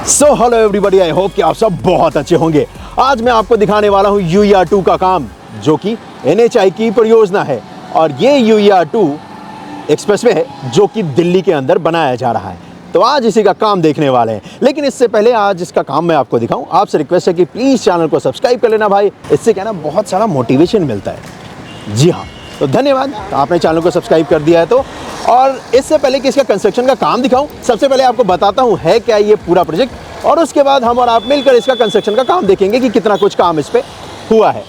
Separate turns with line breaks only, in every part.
So hello everybody, I hope कि आप सब बहुत अच्छे होंगे। आज मैं आपको दिखाने वाला हूँ UER2 का काम, जो कि NHAI की परियोजना है। और ये UER2 एक्सप्रेसवे है जो कि दिल्ली के अंदर बनाया जा रहा है। तो आज इसी का काम देखने वाले हैं। लेकिन इससे पहले आज इसका काम मैं आपको दिखाऊं, आपसे रिक्वेस्ट है कि प्लीज़ चैनल को सब्सक्राइब कर लेना भाई। इससे क्या ना बहुत सारा मोटिवेशन मिलता है। जी हाँ, तो धन्यवाद, तो आपने चैनल को सब्सक्राइब कर दिया है तो। और इससे पहले कि इसका कंस्ट्रक्शन का काम दिखाऊं, सबसे पहले आपको बताता हूं है क्या ये पूरा प्रोजेक्ट, और उसके बाद हम और आप मिलकर इसका कंस्ट्रक्शन का काम देखेंगे कि कितना कुछ काम इस पे हुआ है।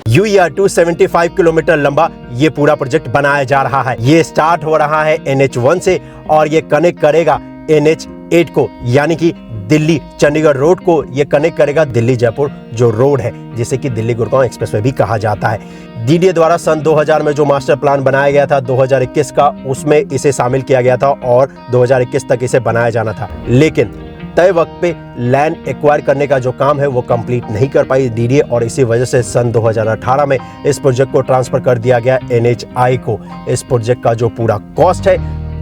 UER2 75 किलोमीटर लंबा ये पूरा प्रोजेक्ट बनाया जा रहा है। ये स्टार्ट हो रहा है NH1 से और ये कनेक्ट करेगा NH8 को, यानी कि दिल्ली चंडीगढ़ रोड को ये कनेक्ट करेगा दिल्ली जयपुर जो रोड है, जिसे कि दिल्ली गुड़गांव एक्सप्रेसवे भी कहा जाता है। DDA द्वारा सन 2000 में जो मास्टर प्लान बनाया गया था 2021 का, उसमें इसे शामिल किया गया था और 2021 तक इसे बनाया जाना था। लेकिन तय वक्त पे लैंड एक्वायर करने का जो काम है वो कंप्लीट नहीं कर पाई DDA, और इसी वजह से सन 2018 में इस प्रोजेक्ट को ट्रांसफर कर दिया गया NHAI को। इस प्रोजेक्ट का जो पूरा कॉस्ट है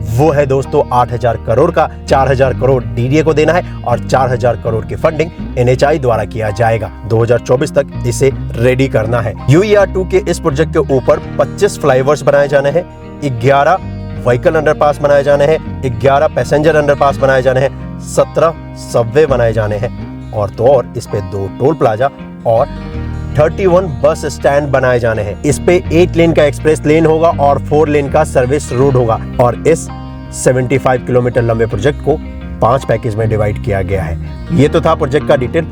वो है दोस्तों 8000 करोड़ का। 4000 करोड़ DDA को देना है और 4000 करोड़ की फंडिंग NHAI द्वारा किया जाएगा। 2024 तक इसे रेडी करना है। UER2 के इस प्रोजेक्ट के ऊपर 25 फ्लाईओवर्स बनाए जाने हैं, 11 व्हीकल अंडरपास बनाए जाने हैं, 11 पैसेंजर अंडरपास बनाए जाने हैं, 17 सबवे बनाए जाने हैं, और तो और इस पे 2 टोल प्लाजा और 31 बस स्टैंड बनाए जाने हैं। इस पे 8 लेन का एक्सप्रेस लेन होगा और 4 लेन का सर्विस रोड होगा। और इस 75 किलोमीटर लंबे प्रोजेक्ट को 5 पैकेज में डिवाइड किया गया है। ये तो था प्रोजेक्ट का डिटेल।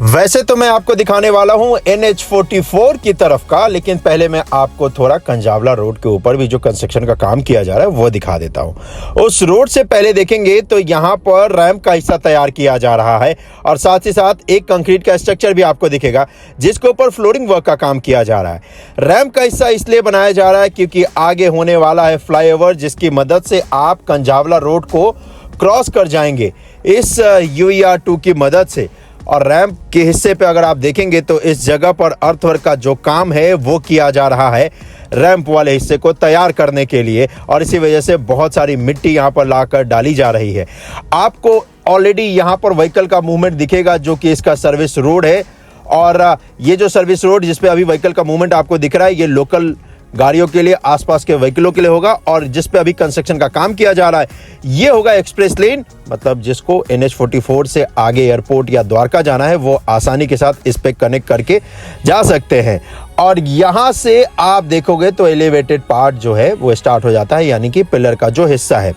वैसे तो मैं आपको दिखाने वाला हूं NH44 की तरफ का, लेकिन पहले मैं आपको थोड़ा कंजावला रोड के ऊपर भी जो कंस्ट्रक्शन का काम किया जा रहा है वो दिखा देता हूं। उस रोड से पहले देखेंगे तो यहां पर रैंप का हिस्सा तैयार किया जा रहा है, और साथ ही साथ एक कंक्रीट का स्ट्रक्चर भी आपको दिखेगा जिसके ऊपर फ्लोरिंग वर्क का काम किया जा रहा है। रैंप का हिस्सा इसलिए बनाया जा रहा है क्योंकि आगे होने वाला है फ्लाईओवर, जिसकी मदद से आप कंजावला रोड को क्रॉस कर जाएंगे इस UER2 की मदद से। और रैंप के हिस्से पे अगर आप देखेंगे तो इस जगह पर अर्थवर्क का जो काम है वो किया जा रहा है रैंप वाले हिस्से को तैयार करने के लिए, और इसी वजह से बहुत सारी मिट्टी यहाँ पर लाकर डाली जा रही है। आपको ऑलरेडी यहाँ पर व्हीकल का मूवमेंट दिखेगा जो कि इसका सर्विस रोड है, और ये जो सर्विस रोड जिसपे अभी व्हीकल का मूवमेंट आपको दिख रहा है ये लोकल गाड़ियों के लिए, आसपास के व्हीकलों के लिए होगा, और जिस पे अभी कंस्ट्रक्शन का काम किया जा रहा है ये होगा एक्सप्रेस लेन, मतलब जिसको NH44 से आगे एयरपोर्ट या द्वारका जाना है वो आसानी के साथ इस पे कनेक्ट करके जा सकते हैं। और यहां से आप देखोगे तो एलिवेटेड पार्ट जो है वो स्टार्ट हो जाता है, यानी कि पिलर का जो हिस्सा है।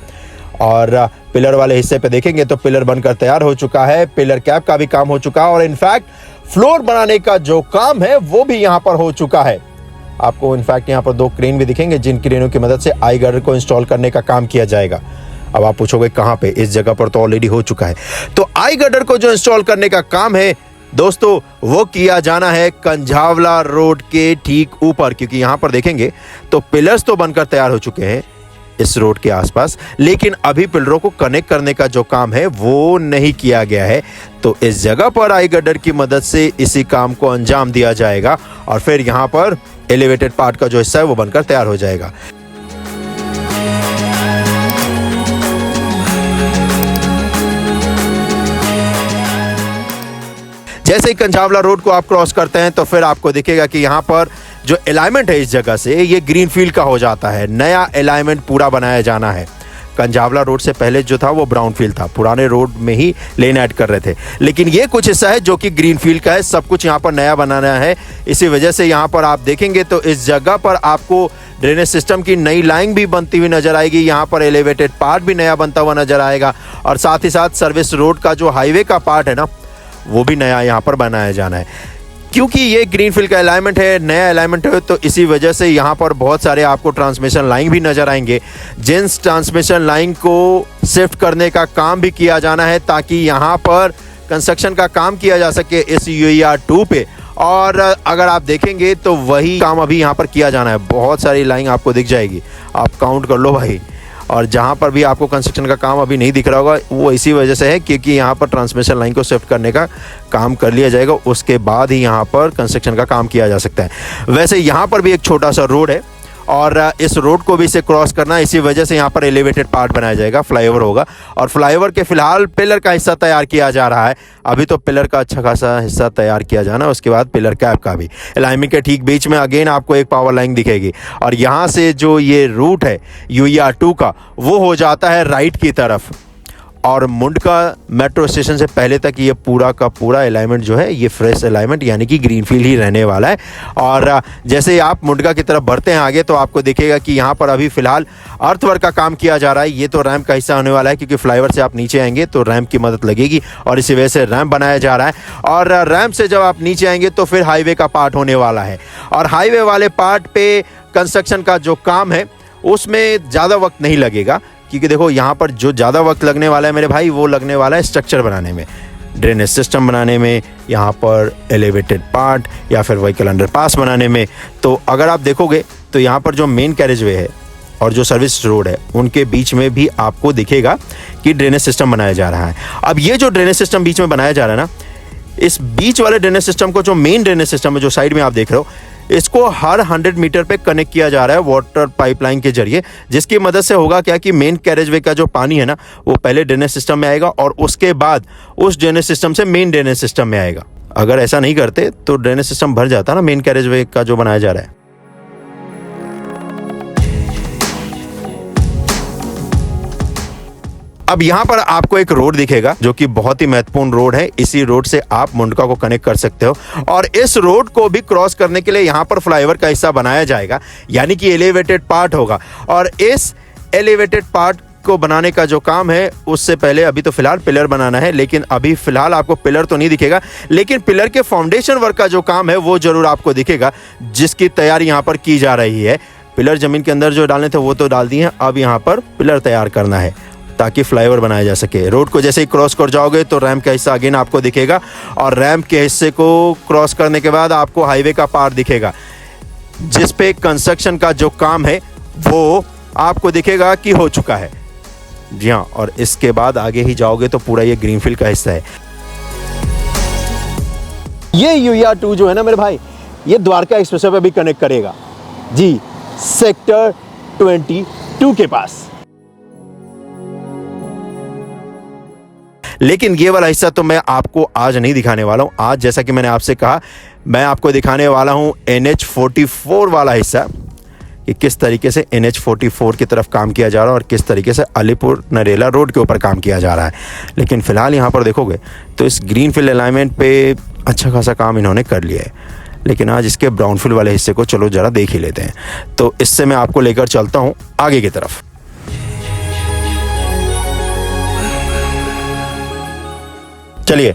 और पिलर वाले हिस्से पे देखेंगे तो पिलर बनकर तैयार हो चुका है, पिलर कैप का भी काम हो चुका है, और इनफैक्ट फ्लोर बनाने का जो काम है वो भी यहाँ पर हो चुका है। आपको इनफैक्ट यहाँ पर 2 क्रेन भी दिखेंगे जिन क्रेनों की मदद से आई गर्डर को इंस्टॉल करने का काम किया जाएगा। अब आप पूछोगे कहाँ पे, इस जगह पर तो ऑलरेडी हो चुका है। तो आई गर्डर को जो इंस्टॉल करने का काम है दोस्तों वो किया जाना है कंझावला रोड के ठीक ऊपर, क्योंकि यहाँ पर देखेंगे तो पिलर्स तो बनकर तैयार हो चुके हैं इस रोड के आसपास, लेकिन अभी पिलरों को कनेक्ट करने का जो काम है वो नहीं किया गया है। तो इस जगह पर आई गर्डर की मदद से इसी काम को अंजाम दिया जाएगा, और फिर यहाँ पर एलिवेटेड पार्ट का जो हिस्सा है वो बनकर तैयार हो जाएगा। जैसे ही कंझावला रोड को आप क्रॉस करते हैं तो फिर आपको दिखेगा कि यहाँ पर जो अलाइनमेंट है इस जगह से ये ग्रीन फील्ड का हो जाता है। नया अलाइनमेंट पूरा बनाया जाना है। कंझावला रोड से पहले जो था वो ब्राउन फील्ड था, पुराने रोड में ही लेन ऐड कर रहे थे, लेकिन ये कुछ हिस्सा है जो कि ग्रीन फील्ड का है। सब कुछ यहाँ पर नया बनाना है, इसी वजह से यहाँ पर आप देखेंगे तो इस जगह पर आपको ड्रेनेज सिस्टम की नई लाइन भी बनती हुई नजर आएगी। यहाँ पर एलिवेटेड पार्ट भी नया बनता हुआ नजर आएगा, और साथ ही साथ सर्विस रोड का जो हाईवे का पार्ट है ना वो भी नया यहाँ पर बनाया जाना है। क्योंकि ये ग्रीनफील्ड का अलाइनमेंट है, नया अलाइनमेंट है, तो इसी वजह से यहाँ पर बहुत सारे आपको ट्रांसमिशन लाइन भी नजर आएंगे, जिन ट्रांसमिशन लाइन को शिफ्ट करने का काम भी किया जाना है ताकि यहाँ पर कंस्ट्रक्शन का काम किया जा सके इस UER2 पे। और अगर आप देखेंगे तो वही काम अभी यहाँ पर किया जाना है। बहुत सारी लाइन आपको दिख जाएगी, आप काउंट कर लो भाई। और जहाँ पर भी आपको कंस्ट्रक्शन का काम अभी नहीं दिख रहा होगा वो इसी वजह से है क्योंकि यहाँ पर ट्रांसमिशन लाइन को शिफ्ट करने का काम कर लिया जाएगा, उसके बाद ही यहाँ पर कंस्ट्रक्शन का काम किया जा सकता है। वैसे यहाँ पर भी एक छोटा सा रोड है और इस रोड को भी इसे क्रॉस करना है। इसी वजह से यहाँ पर एलिवेटेड पार्ट बनाया जाएगा, फ्लाईओवर होगा। और फ्लाईओवर के फिलहाल पिलर का हिस्सा तैयार किया जा रहा है। अभी तो पिलर का अच्छा खासा हिस्सा तैयार किया जाना, उसके बाद पिलर कैप का भी। अलाइनमेंट के ठीक बीच में अगेन आपको एक पावर लाइन दिखेगी और यहाँ से जो ये रूट है UER2 का वो हो जाता है राइट की तरफ। और मुंडका मेट्रो स्टेशन से पहले तक ये पूरा का पूरा अलाइनमेंट जो है ये फ्रेश अलाइनमेंट यानी कि ग्रीनफील्ड ही रहने वाला है। और जैसे ही आप मुंडका की तरफ बढ़ते हैं आगे तो आपको दिखेगा कि यहाँ पर अभी फ़िलहाल अर्थवर्क का काम किया जा रहा है। ये तो रैंप का हिस्सा होने वाला है क्योंकि फ्लाईओवर से आप नीचे आएंगे तो रैंप की मदद लगेगी और इसी वजह से रैंप बनाया जा रहा है। और रैंप से जब आप नीचे आएंगे तो फिर हाईवे का पार्ट होने वाला है। और हाईवे वाले पार्ट पे कंस्ट्रक्शन का जो काम है उसमें ज़्यादा वक्त नहीं लगेगा, क्योंकि देखो यहाँ पर जो ज़्यादा वक्त लगने वाला है मेरे भाई वो लगने वाला है स्ट्रक्चर बनाने में, ड्रेनेज सिस्टम बनाने में, यहाँ पर एलिवेटेड पार्ट या फिर व्हीकल अंडरपास बनाने में। तो अगर आप देखोगे तो यहाँ पर जो मेन कैरेजवे है और जो सर्विस रोड है उनके बीच में भी आपको दिखेगा कि ड्रेनेज सिस्टम बनाया जा रहा है। अब ये जो ड्रेनेज सिस्टम बीच में बनाया जा रहा है ना, इस बीच वाले ड्रेनेज सिस्टम को, जो मेन ड्रेनेज सिस्टम है जो साइड में आप देख रहे हो, इसको हर 100 मीटर पे कनेक्ट किया जा रहा है वाटर पाइपलाइन के जरिए, जिसकी मदद से होगा क्या कि मेन कैरेजवे का जो पानी है ना वो पहले ड्रेनेज सिस्टम में आएगा और उसके बाद उस ड्रेनेज सिस्टम से मेन ड्रेनेज सिस्टम में आएगा। अगर ऐसा नहीं करते तो ड्रेनेज सिस्टम भर जाता ना मेन कैरेजवे का जो बनाया जा रहा है। अब यहाँ पर आपको एक रोड दिखेगा जो कि बहुत ही महत्वपूर्ण रोड है। इसी रोड से आप मुंडका को कनेक्ट कर सकते हो और इस रोड को भी क्रॉस करने के लिए यहाँ पर फ्लाईओवर का हिस्सा बनाया जाएगा, यानी कि एलिवेटेड पार्ट होगा। और इस एलिवेटेड पार्ट को बनाने का जो काम है उससे पहले अभी तो फिलहाल पिलर बनाना है, लेकिन अभी फिलहाल आपको पिलर तो नहीं दिखेगा, लेकिन पिलर के फाउंडेशन वर्क का जो काम है वो जरूर आपको दिखेगा, जिसकी तैयारी यहाँ पर की जा रही है। पिलर जमीन के अंदर जो डालने थे वो तो डाल दिए हैं, अब यहाँ पर पिलर तैयार करना है ताकि फ्लाईओवर बनाया जा सके। रोड को जैसे ही क्रॉस कर जाओगे तो रैंप का हिस्सा अगेन आपको दिखेगा और रैंप के हिस्से को क्रॉस करने के बाद आपको हाईवे का पार्ट दिखेगा, जिस पे कंस्ट्रक्शन का जो काम है वो आपको दिखेगा कि हो चुका है। जी हाँ, और इसके बाद आगे ही जाओगे तो पूरा ये ग्रीनफील्ड का हिस्सा है।
ये UER2 जो है ना मेरे भाई, ये द्वारका एक्सप्रेसवे पे भी कनेक्ट करेगा जी, सेक्टर 22 के पास।
लेकिन ये वाला हिस्सा तो मैं आपको आज नहीं दिखाने वाला हूँ। आज जैसा कि मैंने आपसे कहा, मैं आपको दिखाने वाला हूँ NH44 वाला हिस्सा, कि किस तरीके से NH44 की तरफ काम किया जा रहा है और किस तरीके से अलीपुर नरेला रोड के ऊपर काम किया जा रहा है। लेकिन फिलहाल यहाँ पर देखोगे तो इस ग्रीनफील्ड अलाइनमेंट पे अच्छा खासा काम इन्होंने कर लिया है, लेकिन आज इसके ब्राउनफील्ड वाले हिस्से को चलो ज़रा देख ही लेते हैं। तो इससे मैं आपको लेकर चलता हूँ आगे की तरफ। चलिए,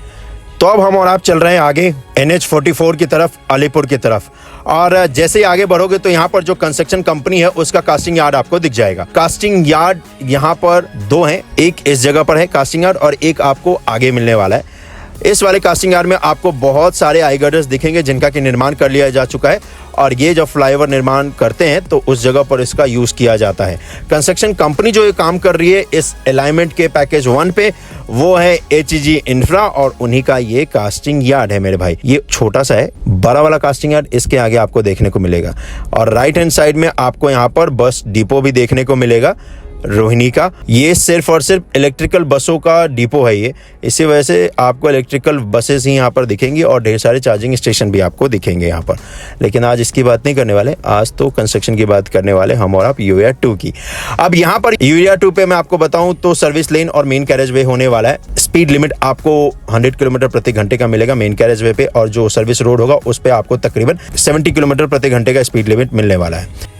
तो अब हम और आप चल रहे हैं आगे NH44 की तरफ, अलीपुर की तरफ। और जैसे ही आगे बढ़ोगे तो यहाँ पर जो कंस्ट्रक्शन कंपनी है उसका कास्टिंग यार्ड आपको दिख जाएगा। कास्टिंग यार्ड यहाँ पर दो हैं, एक इस जगह पर है कास्टिंग यार्ड और एक आपको आगे मिलने वाला है। इस वाले कास्टिंग यार्ड में आपको बहुत सारे आई गर्डर्स दिखेंगे जिनका कि निर्माण कर लिया जा चुका है और ये जब फ्लाईओवर निर्माण करते हैं तो उस जगह पर इसका यूज़ किया जाता है। कंस्ट्रक्शन कंपनी जो ये काम कर रही है इस अलाइनमेंट के पैकेज 1 पे वो है HEG इंफ्रा और उन्हीं का ये कास्टिंग यार्ड है मेरे भाई। ये छोटा सा है, बड़ा वाला कास्टिंग यार्ड इसके आगे आपको देखने को मिलेगा। और राइट हैंड साइड में आपको यहाँ पर बस डिपो भी देखने को मिलेगा रोहिणी का। ये सिर्फ और सिर्फ इलेक्ट्रिकल बसों का डिपो है ये, इसी वजह से आपको इलेक्ट्रिकल बसेस ही यहाँ पर दिखेंगी और ढेर सारे चार्जिंग स्टेशन भी आपको दिखेंगे यहाँ पर। लेकिन आज इसकी बात नहीं करने वाले, आज तो कंस्ट्रक्शन की बात करने वाले हम और आप UER2 की। अब यहाँ पर UER2 पे मैं आपको बताऊँ तो सर्विस लेन और मेन कैरेज वे होने वाला है। स्पीड लिमिट आपको 100 किलोमीटर प्रति घंटे का मिलेगा मेन कैरेज वे पे, और जो सर्विस रोड होगा उस पर आपको तकरीबन 70 किलोमीटर प्रति घंटे का स्पीड लिमिट मिलने वाला है।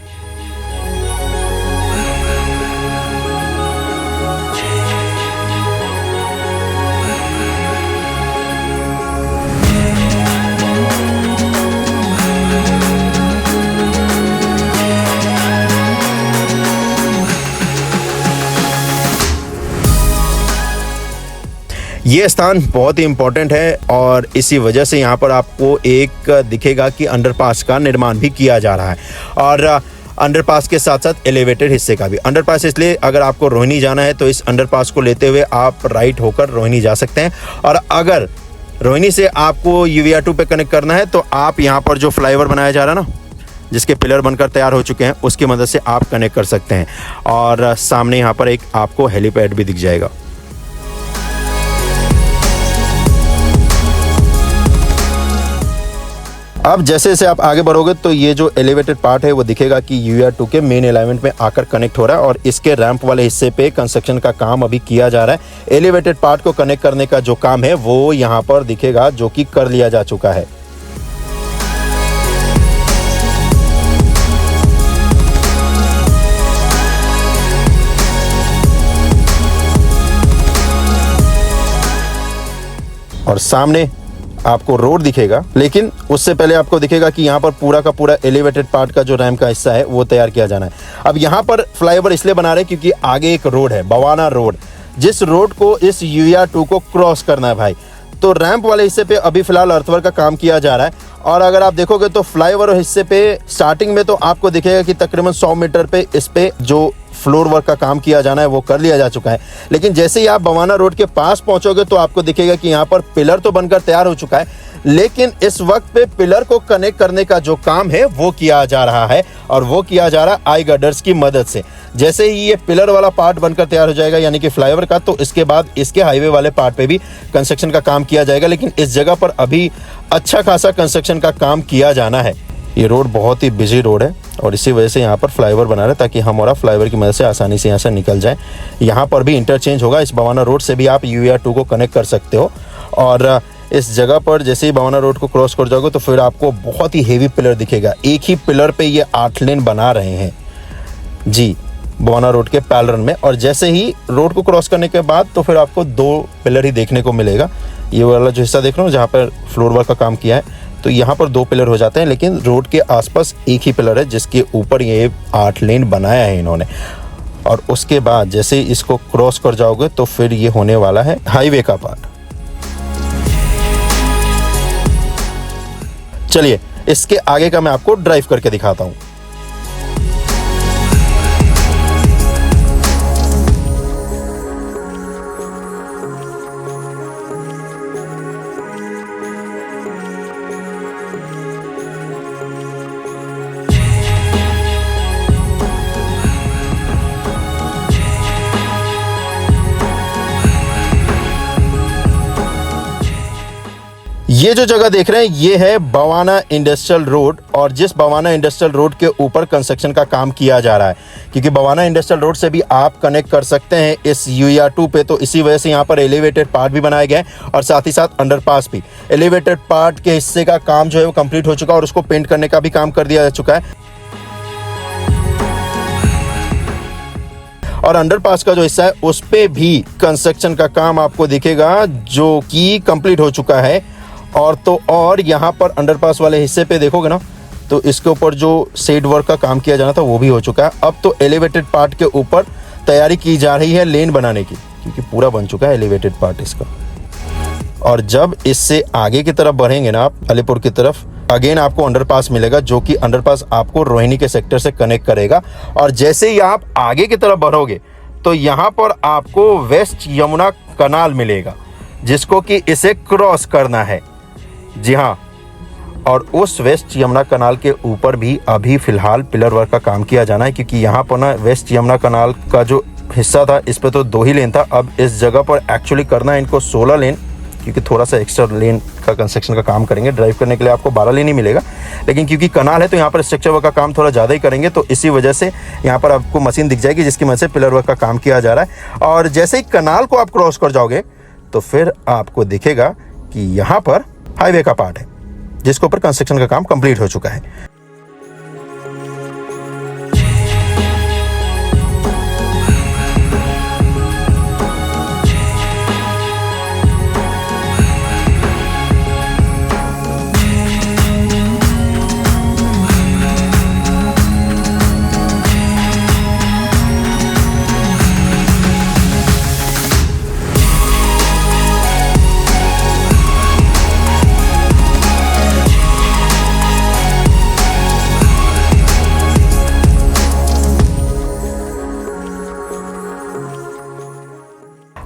ये स्थान बहुत ही इम्पोर्टेंट है और इसी वजह से यहाँ पर आपको एक दिखेगा कि अंडरपास का निर्माण भी किया जा रहा है और अंडरपास के साथ साथ एलिवेटेड हिस्से का भी। अंडरपास इसलिए अगर आपको रोहिणी जाना है तो इस अंडरपास को लेते हुए आप राइट होकर रोहिणी जा सकते हैं, और अगर रोहिणी से आपको UER2 पे कनेक्ट करना है तो आप यहाँ पर जो फ्लाईओवर बनाया जा रहा है ना, जिसके पिलर बनकर तैयार हो चुके हैं, उसकी मदद से आप कनेक्ट कर सकते हैं। और सामने यहाँ पर एक आपको हेलीपैड भी दिख जाएगा। अब जैसे जैसे आप आगे बढ़ोगे तो ये जो एलिवेटेड पार्ट है वो दिखेगा कि UR2 के मेन एलाइनमेंट में आकर कनेक्ट हो रहा है और इसके रैंप वाले हिस्से पे कंस्ट्रक्शन का काम अभी किया जा रहा है। एलिवेटेड पार्ट को कनेक्ट करने का जो काम है वो यहाँ पर दिखेगा, जो कि कर लिया जा चुका है। और सामने आपको रोड दिखेगा, लेकिन उससे पहले आपको दिखेगा कि यहाँ पर पूरा का पूरा एलिवेटेड पार्ट का जो रैंप का हिस्सा है वो तैयार किया जाना है। अब यहाँ पर फ्लाईओवर इसलिए बना रहे हैं क्योंकि आगे एक रोड है, बवाना रोड, जिस रोड को इस UR2 को क्रॉस करना है भाई। तो रैंप वाले हिस्से पे अभी फिलहाल अर्थवर्क का काम किया जा रहा है। और अगर आप देखोगे तो फ्लाईओवर हिस्से पे स्टार्टिंग में तो आपको दिखेगा कि तकरीबन 100 मीटर पे इस पे जो फ्लोर वर्क का काम किया जाना है वो कर लिया जा चुका है। लेकिन जैसे ही आप बवाना रोड के पास पहुंचोगे तो आपको दिखेगा कि यहाँ पर पिलर तो बनकर तैयार हो चुका है, लेकिन इस वक्त पे पिलर को कनेक्ट करने का जो काम है वो किया जा रहा है, और वो किया जा रहा है आई गर्डर्स की मदद से। जैसे ही ये पिलर वाला पार्ट बनकर तैयार हो जाएगा यानी कि फ्लाईओवर का, तो इसके बाद इसके हाईवे वाले पार्ट पे भी कंस्ट्रक्शन का काम किया जाएगा। लेकिन इस जगह पर अभी अच्छा खासा कंस्ट्रक्शन का काम किया जाना है। ये रोड बहुत ही बिजी रोड है और इसी वजह से यहाँ पर फ्लाईओवर बना रहे हैं ताकि हम और आप फ्लाईओवर की मदद से आसानी से यहाँ से निकल जाएं। यहाँ पर भी इंटरचेंज होगा, इस बवाना रोड से भी आप UR2 को कनेक्ट कर सकते हो। और इस जगह पर जैसे ही बवाना रोड को क्रॉस कर जाओगे तो फिर आपको बहुत ही हेवी पिलर दिखेगा। एक ही पिलर पे ये 8 लेन बना रहे हैं जी, बवाना रोड के पैरेलल में। और जैसे ही रोड को क्रॉस करने के बाद तो फिर आपको 2 पिलर ही देखने को मिलेगा। ये वाला जो हिस्सा देख रहे हो जहाँ पर फ्लोर वर्क का काम किया है, तो यहाँ पर 2 पिलर हो जाते हैं, लेकिन रोड के आसपास एक ही पिलर है जिसके ऊपर ये 8 लेन बनाया है इन्होंने। और उसके बाद जैसे ही इसको क्रॉस कर जाओगे तो फिर ये होने वाला है हाईवे का पार्ट। चलिए इसके आगे का मैं आपको ड्राइव करके दिखाता हूँ। ये जो जगह देख रहे हैं ये है बवाना इंडस्ट्रियल रोड, और जिस बवाना इंडस्ट्रियल रोड के ऊपर कंस्ट्रक्शन का काम किया जा रहा है, क्योंकि बवाना इंडस्ट्रियल रोड से भी आप कनेक्ट कर सकते हैं इस UR2 पे। तो इसी वजह से यहाँ पर एलिवेटेड पार्ट भी बनाए गए हैं और साथ ही साथ अंडरपास भी। एलिवेटेड पार्ट के हिस्से का काम जो है वो कंप्लीट हो चुका है और उसको पेंट करने का भी काम कर दिया जा चुका है। और अंडरपास का जो हिस्सा है उस पे भी कंस्ट्रक्शन का काम आपको दिखेगा जो कि कंप्लीट हो चुका है। और यहाँ पर अंडरपास वाले हिस्से पे देखोगे ना तो इसके ऊपर जो शेड वर्क का काम किया जाना था वो भी हो चुका है। अब तो एलिवेटेड पार्ट के ऊपर तैयारी की जा रही है लेन बनाने की, क्योंकि पूरा बन चुका है एलिवेटेड पार्ट इसका। और जब इससे आगे की तरफ बढ़ेंगे ना आप अलीपुर की तरफ, अगेन आपको अंडरपास मिलेगा, जो कि अंडरपास आपको रोहिणी के सेक्टर से कनेक्ट करेगा। और जैसे ही आप आगे की तरफ बढ़ोगे तो यहाँ पर आपको वेस्ट यमुना कनाल मिलेगा, जिसको कि इसे क्रॉस करना है। जी हाँ, और उस वेस्ट यमुना कनाल के ऊपर भी अभी फिलहाल पिलर वर्क का काम किया जाना है, क्योंकि यहाँ पर ना वेस्ट यमुना कनाल का जो हिस्सा था इस पे तो 2 ही लेन था। अब इस जगह पर एक्चुअली करना है इनको 16 लेन, क्योंकि थोड़ा सा एक्स्ट्रा लेन का कंस्ट्रक्शन का काम करेंगे। ड्राइव करने के लिए आपको 12 लेन ही मिलेगा, लेकिन क्योंकि कनाल है तो यहाँ पर स्ट्रक्चर वर्क का काम थोड़ा ज़्यादा ही करेंगे। तो इसी वजह से यहाँ पर आपको मशीन दिख जाएगी जिसकी मदद से पिलर वर्क का काम किया जा रहा है। और जैसे ही कनाल को आप क्रॉस कर जाओगे तो फिर आपको दिखेगा कि यहाँ पर हाईवे का पार्ट है जिसके ऊपर कंस्ट्रक्शन का काम कंप्लीट हो चुका है।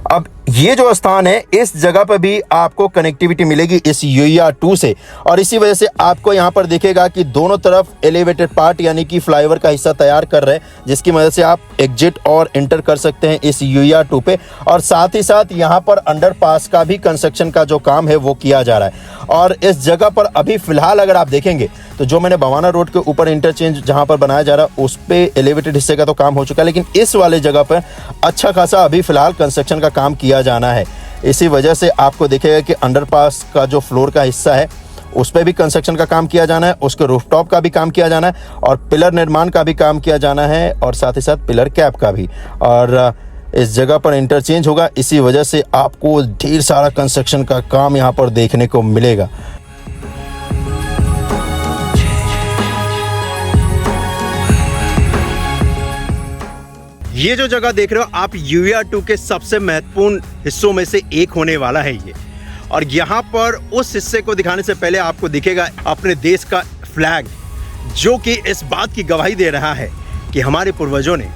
अब ये जो स्थान है इस जगह पर भी आपको कनेक्टिविटी मिलेगी इस UER-2 से, और इसी वजह से आपको यहाँ पर दिखेगा कि दोनों तरफ एलिवेटेड पार्ट यानी कि फ्लाईओवर का हिस्सा तैयार कर रहे हैं, जिसकी मदद से आप एग्जिट और एंटर कर सकते हैं इस UER-2 पे। और साथ ही साथ यहाँ पर अंडरपास का भी कंस्ट्रक्शन का जो काम है वो किया जा रहा है। और इस जगह पर अभी फिलहाल अगर आप देखेंगे तो जो मैंने बवाना रोड के ऊपर इंटरचेंज जहाँ पर बनाया जा रहा है उस पे एलिवेटेड हिस्से का तो काम हो चुका है, लेकिन इस वाले जगह पर अच्छा खासा अभी फिलहाल कंस्ट्रक्शन का काम किया जाना है। इसी वजह से आपको दिखेगा कि अंडरपास का जो फ्लोर का हिस्सा है उस पर भी कंस्ट्रक्शन का काम किया जाना है, उसके रूफटॉप का भी काम किया जाना है, और पिलर निर्माण का भी काम किया जाना है, और साथ ही साथ पिलर कैप का भी। और इस जगह पर इंटरचेंज होगा, इसी वजह से आपको ढेर सारा कंस्ट्रक्शन का काम यहाँ पर देखने को मिलेगा।
ये जो जगह देख रहे हो आप UER-2 के सबसे महत्वपूर्ण हिस्सों में से एक होने वाला है ये। और यहाँ पर उस हिस्से को दिखाने से पहले आपको दिखेगा अपने देश का फ्लैग, जो कि इस बात की गवाही दे रहा है कि हमारे पूर्वजों ने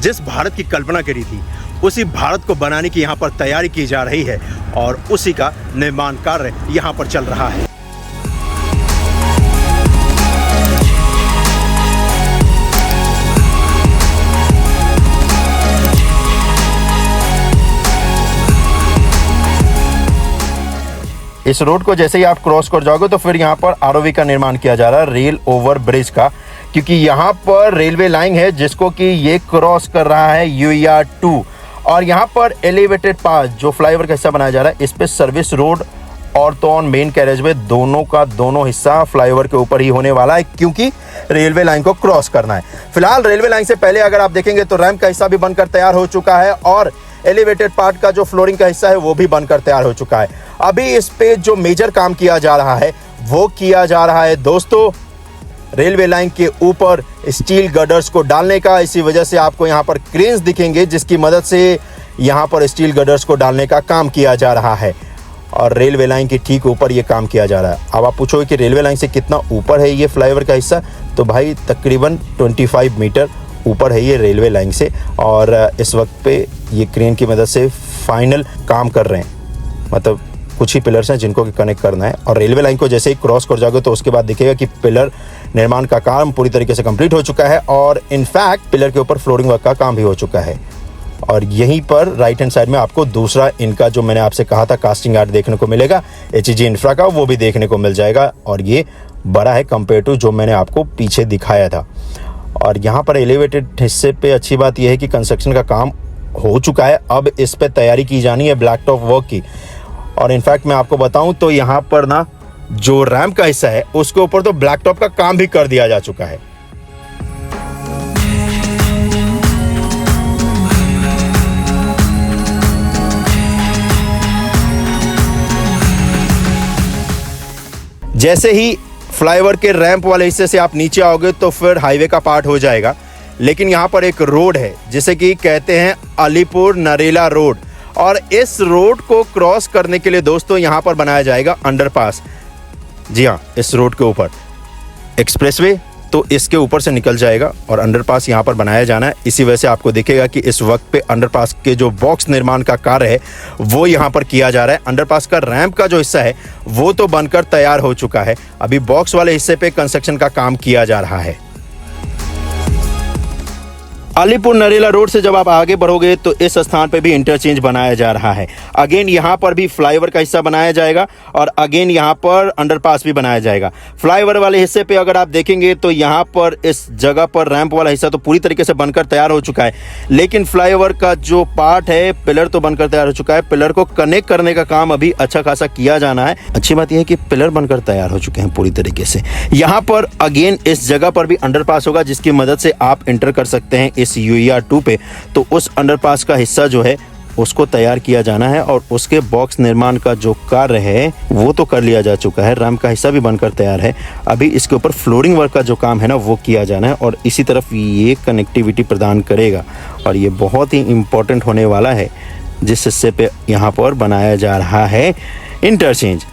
जिस भारत की कल्पना करी थी उसी भारत को बनाने की यहाँ पर तैयारी की जा रही है, और उसी का निर्माण कार्य यहाँ पर चल रहा है।
इस रोड को जैसे ही आप क्रॉस कर जाओगे तो फिर यहाँ पर ROV का निर्माण किया जा रहा है, रेल ओवर ब्रिज का, क्योंकि यहाँ पर रेलवे लाइन है जिसको कि ये क्रॉस कर रहा है UER-2। और यहाँ पर एलिवेटेड पास जो फ्लाईओवर का हिस्सा बनाया जा रहा है इस पे सर्विस रोड और तो ऑन मेन कैरेजवे दोनों का दोनों हिस्सा फ्लाईओवर के ऊपर ही होने वाला है, क्योंकि रेलवे लाइन को क्रॉस करना है। फिलहाल रेलवे लाइन से पहले अगर आप देखेंगे तो रैंप का हिस्सा भी बनकर तैयार हो चुका है, और एलिवेटेड पार्ट का जो फ्लोरिंग का हिस्सा है वो भी बनकर तैयार हो चुका है। अभी इस पे जो मेजर काम किया जा रहा है वो किया जा रहा है दोस्तों रेलवे लाइन के ऊपर स्टील गर्डर्स को डालने का। इसी वजह से आपको यहाँ पर क्रेन्स दिखेंगे जिसकी मदद से यहाँ पर स्टील गर्डर्स को डालने का काम किया जा रहा है, और रेलवे लाइन के ठीक ऊपर ये काम किया जा रहा है। अब आप पूछोगे कि रेलवे लाइन से कितना ऊपर है ये फ्लाईओवर का हिस्सा, तो भाई तकरीबन 25 मीटर ऊपर है ये रेलवे लाइन से, और इस वक्त पे ये क्रेन की मदद से फाइनल काम कर रहे हैं। मतलब कुछ ही पिलर्स हैं जिनको कि कनेक्ट करना है, और रेलवे लाइन को जैसे ही क्रॉस कर जाओगे तो उसके बाद दिखेगा कि पिलर निर्माण का काम पूरी तरीके से कंप्लीट हो चुका है, और इनफैक्ट पिलर के ऊपर फ्लोरिंग वर्क का काम भी हो चुका है। और यहीं पर राइट हैंड साइड में आपको दूसरा इनका जो मैंने आपसे कहा था कास्टिंग यार्ड देखने को मिलेगा HEG इंफ्रा का, वो भी देखने को मिल जाएगा, और ये बड़ा है कंपेयर टू जो मैंने आपको पीछे दिखाया था। और यहाँ पर एलिवेटेड हिस्से पे अच्छी बात यह है कि कंस्ट्रक्शन का काम हो चुका है, अब इस पे तैयारी की जानी है ब्लैक टॉप वर्क की। और इनफैक्ट मैं आपको बताऊं तो यहाँ पर ना जो रैंप का हिस्सा है उसके ऊपर तो ब्लैक टॉप का काम भी कर दिया जा चुका है। जैसे ही फ्लाईओवर के रैंप वाले हिस्से से आप नीचे आओगे तो फिर हाईवे का पार्ट हो जाएगा, लेकिन यहाँ पर एक रोड है जिसे कि कहते हैं अलीपुर नरेला रोड, और इस रोड को क्रॉस करने के लिए दोस्तों यहाँ पर बनाया जाएगा अंडरपास। जी हाँ, इस रोड के ऊपर एक्सप्रेसवे तो इसके ऊपर से निकल जाएगा और अंडरपास यहाँ पर बनाया जाना है। इसी वजह से आपको दिखेगा कि इस वक्त पे अंडरपास के जो बॉक्स निर्माण का कार्य है वो यहाँ पर किया जा रहा है। अंडरपास का रैंप का जो हिस्सा है वो तो बनकर तैयार हो चुका है, अभी बॉक्स वाले हिस्से पे कंस्ट्रक्शन का काम किया जा रहा है। अलीपुर नरेला रोड से जब आप आगे बढ़ोगे तो इस स्थान पे भी इंटरचेंज बनाया जा रहा है। अगेन यहाँ पर भी फ्लाईओवर का हिस्सा बनाया जाएगा और अगेन यहाँ पर अंडरपास भी बनाया जाएगा। फ्लाईओवर वाले हिस्से पे अगर आप देखेंगे तो यहाँ पर इस जगह पर रैंप वाला हिस्सा तो पूरी तरीके से बनकर तैयार हो चुका है, लेकिन फ्लाईओवर का जो पार्ट है पिलर तो बनकर तैयार हो चुका है। पिलर को कनेक्ट करने का काम अभी अच्छा खासा किया जाना है। अच्छी बात यह है कि पिलर बनकर तैयार हो चुके हैं पूरी तरीके से। यहाँ पर अगेन इस जगह पर भी अंडरपास होगा जिसकी मदद से आप एंटर कर सकते हैं इस UER-2 पे। तो उस अंडरपास का हिस्सा जो है उसको तैयार किया जाना है और उसके बॉक्स निर्माण का जो कार्य है वो तो कर लिया जा चुका है। रैंप का हिस्सा भी बनकर तैयार है, अभी इसके ऊपर फ्लोरिंग वर्क का जो काम है ना वो किया जाना है और इसी तरफ ये कनेक्टिविटी प्रदान करेगा और ये बहुत ही इम्पोर्टेंट होने वाला है जिस हिस्से पे यहाँ पर बनाया जा रहा है इंटरचेंज।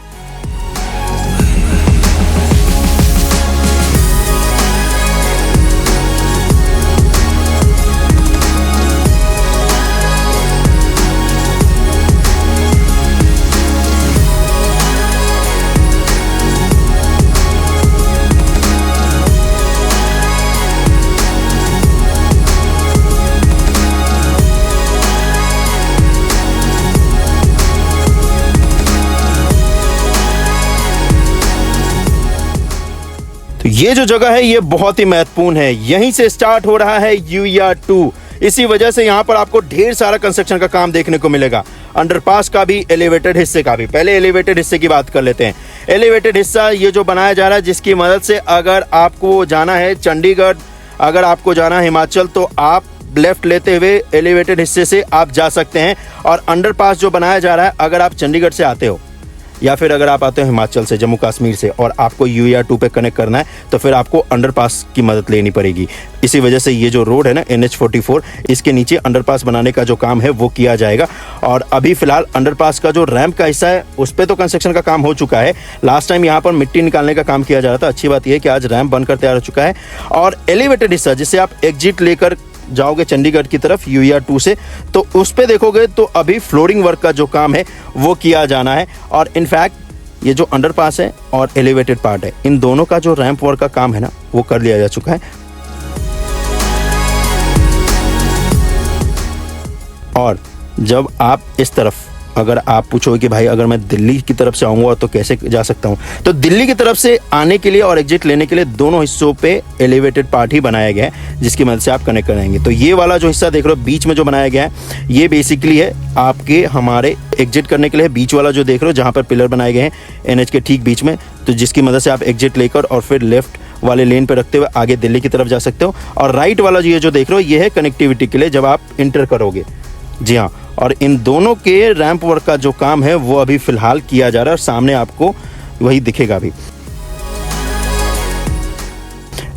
ये जो जगह है ये बहुत ही महत्वपूर्ण है, यहीं से स्टार्ट हो रहा है UER2। इसी वजह से यहाँ पर आपको ढेर सारा कंस्ट्रक्शन का काम देखने को मिलेगा, अंडरपास का भी, एलिवेटेड हिस्से का भी। पहले एलिवेटेड हिस्से की बात कर लेते हैं। एलिवेटेड हिस्सा ये जो बनाया जा रहा है, जिसकी मदद से अगर आपको जाना है चंडीगढ़, अगर आपको जाना है हिमाचल, तो आप लेफ्ट लेते हुए एलिवेटेड हिस्से से आप जा सकते हैं। और अंडरपास जो बनाया जा रहा है, अगर आप चंडीगढ़ से आते हो या फिर अगर आप आते हो हिमाचल से, जम्मू कश्मीर से, और आपको UER2 पे कनेक्ट करना है, तो फिर आपको अंडरपास की मदद लेनी पड़ेगी। इसी वजह से ये जो रोड है ना NH44, इसके नीचे अंडरपास बनाने का जो काम है वो किया जाएगा। और अभी फिलहाल अंडरपास का जो रैंप का हिस्सा है उस पर तो कंस्ट्रक्शन का काम हो चुका है। लास्ट टाइम यहाँ पर मिट्टी निकालने का काम किया जा रहा था। अच्छी बात यह है कि आज रैंप बनकर तैयार हो चुका है। और एलिवेटेड हिस्सा जिससे आप एग्जिट लेकर जाओगे चंडीगढ़ की तरफ UER2 से, तो उस पे देखोगे तो अभी फ्लोरिंग वर्क का जो काम है वो किया जाना है। और इनफैक्ट ये जो अंडरपास है और एलिवेटेड पार्ट है, इन दोनों का जो रैंप वर्क का काम है ना वो कर लिया जा चुका है। और जब आप इस तरफ, अगर आप पूछोगे कि भाई अगर मैं दिल्ली की तरफ से आऊँगा तो कैसे जा सकता हूँ, तो दिल्ली की तरफ से आने के लिए और एग्जिट लेने के लिए दोनों हिस्सों पे एलिवेटेड पार्ट ही बनाया गया है, जिसकी मदद से आप कनेक्ट कराएंगे। तो ये वाला जो हिस्सा देख रहे हो बीच में जो बनाया गया है, ये बेसिकली है आपके हमारे एग्जिट करने के लिए। बीच वाला जो देख रहे हो जहाँ पर पिलर बनाए गए हैं NH के ठीक बीच में, तो जिसकी मदद से आप एग्जिट लेकर और फिर लेफ्ट वाले लेन पे रखते हुए आगे दिल्ली की तरफ जा सकते हो। और राइट वाला ये जो देख रहे हो ये है कनेक्टिविटी के लिए जब आप इंटर करोगे। जी हाँ, और इन दोनों के रैंप वर्क का जो काम है वो अभी फिलहाल किया जा रहा है और सामने आपको वही दिखेगा अभी।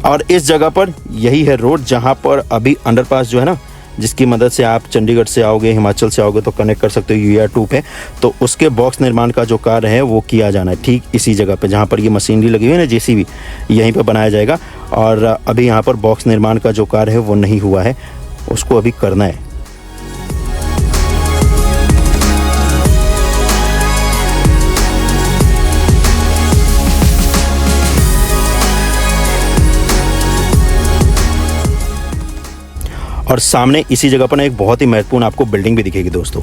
और इस जगह पर यही है रोड जहां पर अभी अंडरपास जो है ना, जिसकी मदद से आप चंडीगढ़ से आओगे, हिमाचल से आओगे तो कनेक्ट कर सकते हो UER2 पे। तो उसके बॉक्स निर्माण का जो कार्य है वो किया जाना है ठीक इसी जगह पे जहाँ पर ये मशीनरी लगी हुई है ना, JCB, यहीं पर बनाया जाएगा। और अभी यहाँ पर बॉक्स निर्माण का जो कार्य है वो नहीं हुआ है, उसको अभी करना है। और सामने इसी जगह पर ना एक बहुत ही महत्वपूर्ण आपको बिल्डिंग भी दिखेगी दोस्तों।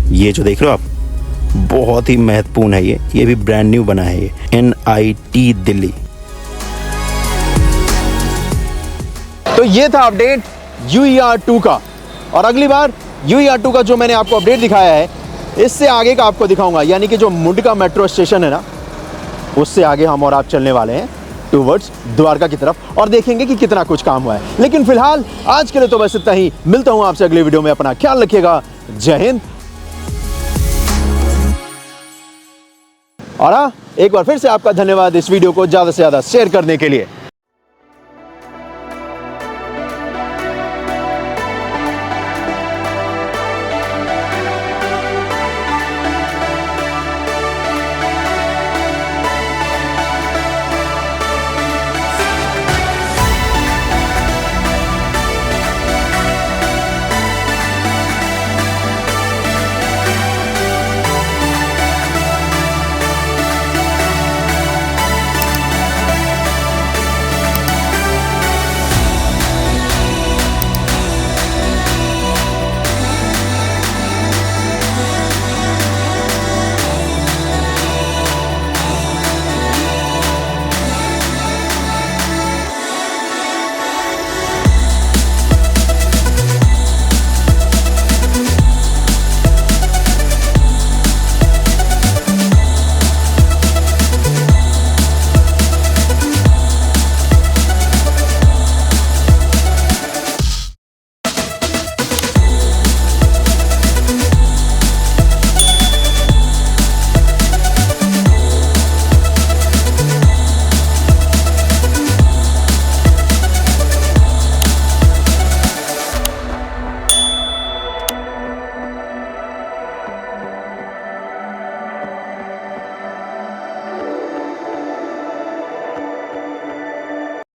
ये जो देख रहे हो आप, बहुत ही महत्वपूर्ण है ये भी ब्रांड न्यू बना है, ये NIT दिल्ली।
तो ये था अपडेट UER2 का। और अगली बार UER2 का जो मैंने आपको अपडेट दिखाया है, इससे आगे का आपको दिखाऊंगा, यानी कि जो मुंडका मेट्रो स्टेशन है ना, उससे आगे हम और आप चलने वाले हैं टूवर्ड्स द्वारका की तरफ, और देखेंगे कि कितना कुछ काम हुआ है। लेकिन फिलहाल आज के लिए तो बस इतना ही। मिलता हूं आपसे अगले वीडियो में। अपना ख्याल रखिएगा। जय हिंद। और हाँ, एक बार फिर से आपका धन्यवाद इस वीडियो को ज्यादा से ज्यादा शेयर करने के लिए।